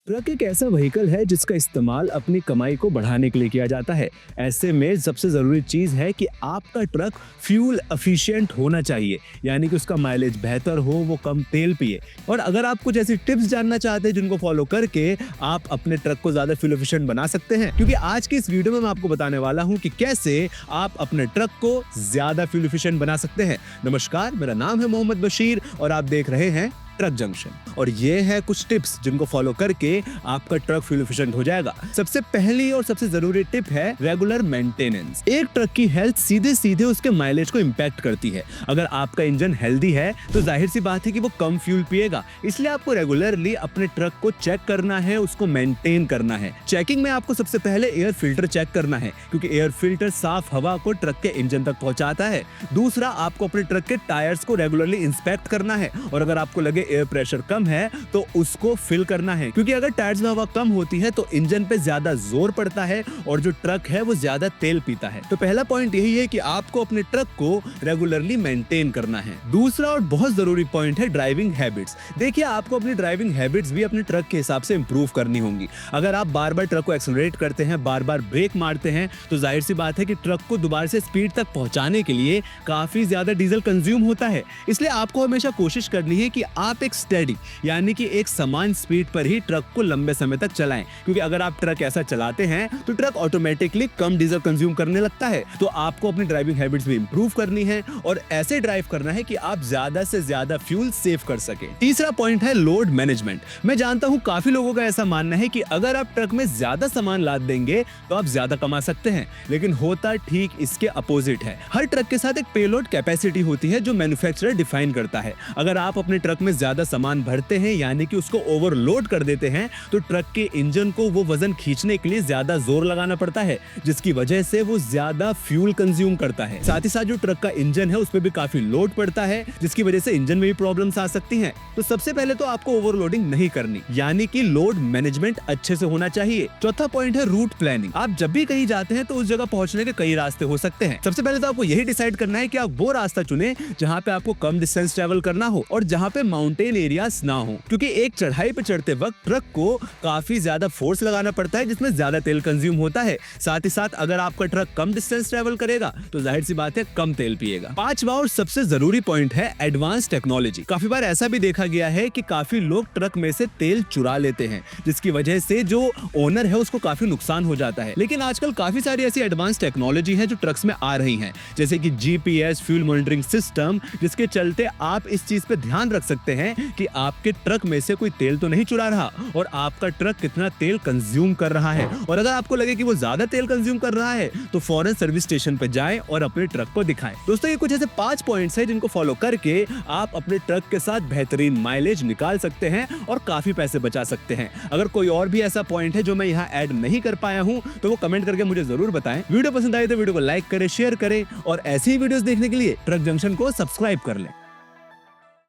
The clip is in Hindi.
ट्रक एक ऐसा व्हीकल है जिसका इस्तेमाल अपनी कमाई को बढ़ाने के लिए किया जाता है। ऐसे में सबसे जरूरी चीज है कि आपका ट्रक फ्यूल एफिशिएंट होना चाहिए, यानी कि उसका माइलेज बेहतर हो, वो कम तेल पिए। और अगर आप कुछ ऐसी टिप्स जानना चाहते हैं जिनको फॉलो करके आप अपने ट्रक को ज्यादा फ्यूल एफिशिएंट बना सकते हैं, क्योंकि आज की इस वीडियो में मैं आपको बताने वाला हूं कि कैसे आप अपने ट्रक को ज्यादा फ्यूल एफिशिएंट बना सकते हैं। नमस्कार, मेरा नाम है मोहम्मद बशीर और आप देख रहे हैं ट्रक जंक्शन। और ये है कुछ टिप्स जिनको फॉलो करके आपका ट्रक फ्यूल एफिशिएंट हो जाएगा। सबसे पहली और सबसे जरूरी टिप है रेगुलर मेंटेनेंस। एक ट्रक की हेल्थ सीधे सीधे उसके माइलेज को इंपैक्ट करती है। अगर आपका इंजन हेल्दी है तो जाहिर सी बात है कि वो कम फ्यूल पिएगा, इसलिए आपको रेगुलरली अपने ट्रक को चेक करना है, उसको मेंटेन करना है। चेकिंग में आपको सबसे पहले एयर फिल्टर चेक करना है, क्योंकि एयर फिल्टर साफ हवा को ट्रक के इंजन तक पहुंचाता है। दूसरा, आपको अपने ट्रक के टायर्स को रेगुलरली इंस्पेक्ट करना है और अगर आपको लगे एयर प्रेशर कम है तो उसको फिल करना है, क्योंकि अगर टायर्स में हवा कम होती है तो इंजन पे ज्यादा जोर पड़ता है और जो ट्रक है वो ज्यादा तेल पीता है। तो पहला पॉइंट यही है कि आपको अपने ट्रक को रेगुलरली मेंटेन करना है। दूसरा और बहुत जरूरी पॉइंट है ड्राइविंग हैबिट्स। देखिए, आपको अपनी ड्राइविंग हैबिट्स भी अपने ट्रक के हिसाब से इंप्रूव करनी होंगी। अगर आप बार बार ट्रक को एक्सेलरेट करते हैं, बार बार ब्रेक मारते हैं, तो जाहिर सी बात है कि ट्रक को दोबारा से स्पीड तक पहुंचाने के लिए काफी ज्यादा डीजल कंज्यूम होता है। इसलिए आपको हमेशा कोशिश करनी है कि आप एक स्टेडी यानी कि एक समान स्पीड पर ही ट्रक को लंबे समय तक चलाएं, क्योंकि अगर आप ट्रक ऐसा चलाते हैं तो ट्रक ऑटोमेटिकली कम डीजल कंज्यूम करने लगता है। तो आपको अपनी ड्राइविंग हैबिट्स भी इंप्रूव करनी है और ऐसे ड्राइव करना है कि आप ज्यादा से ज्यादा फ्यूल सेव कर सके। तीसरा पॉइंट है लोड मैनेजमेंट। मैं जानता हूं काफी लोगों का ऐसा मानना है कि अगर आप ट्रक में ज्यादा सामान लाद देंगे तो आप ज्यादा कमा सकते हैं, लेकिन होता ठीक इसके अपोजिट है। हर ट्रक के साथ एक पेलोड कैपेसिटी होती है जो मैन्युफैक्चरर डिफाइन करता है। अगर आप अपने ट्रक में ज्यादा सामान भरते हैं यानी कि उसको ओवरलोड कर देते हैं तो ट्रक के इंजन को वो वजन खींचने के लिए ज्यादा जोर लगाना पड़ता है, जिसकी वजह से वो ज्यादा फ्यूल कंज्यूम करता है। साथ ही साथ जो ट्रक का इंजन है उस पर भी काफी लोड पड़ता है, जिसकी वजह से इंजन में भी प्रॉब्लम्स आ सकती हैं। तो सबसे पहले तो आपको ओवरलोडिंग नहीं करनी, यानी कि लोड मैनेजमेंट अच्छे से होना चाहिए। चौथा पॉइंट है रूट प्लानिंग। आप जब भी कहीं जाते हैं तो उस जगह पहुंचने के कई रास्ते हो सकते हैं। सबसे पहले तो आपको यही डिसाइड करना है कि आप वो रास्ता चुने जहाँ पे आपको कम डिस्टेंस ट्रेवल करना हो और जहाँ पे माउंटेन एरियाज ना हो, क्योंकि एक चढ़ाई पे चढ़ते वक्त ट्रक को काफी ज्यादा फोर्स लगाना पड़ता है जिसमें ज्यादा तेल कंज्यूम होता है। साथ ही साथ अगर आपका ट्रक कम डिस्टेंस ट्रेवल करेगा तो जाहिर सी बात है कम तेल पिएगा। पांचवा और सबसे जरूरी पॉइंट है एडवांस टेक्नोलॉजी। काफी बार ऐसा भी देखा गया है कि काफी लोग ट्रक में से तेल चुरा लेते हैं, जिसकी वजह से जो ओनर है उसको काफी नुकसान हो जाता है। लेकिन आजकल काफी सारी ऐसी एडवांस टेक्नोलॉजी है जो ट्रक्स में आ रही है, जैसे कि जीपीएस फ्यूल मॉनिटरिंग सिस्टम, जिसके चलते आप इस चीज पे ध्यान रख सकते हैं कि आपके ट्रक में से कोई तेल तो नहीं चुरा रहा और आपका ट्रक कितना तेल कंज्यूम कर रहा है। और अगर आपको लगे कि वो ज्यादा तेल कंज्यूम कर रहा है तो फौरन सर्विस स्टेशन पे जाएं और अपने ट्रक को दिखाएं। दोस्तों, ये कुछ ऐसे 5 पॉइंट्स हैं जिनको फॉलो करके आप अपने ट्रक के साथ बेहतरीन माइलेज निकाल सकते हैं और काफी पैसे बचा सकते हैं। अगर कोई और भी ऐसा पॉइंट है जो मैं यहाँ ऐड नहीं कर पाया हूँ तो वो कमेंट करके मुझे जरूर बताएं। वीडियो पसंद आई तो वीडियो को लाइक करें, शेयर करें और ऐसी ही वीडियोस देखने के लिए ट्रक जंक्शन को सब्सक्राइब कर लें।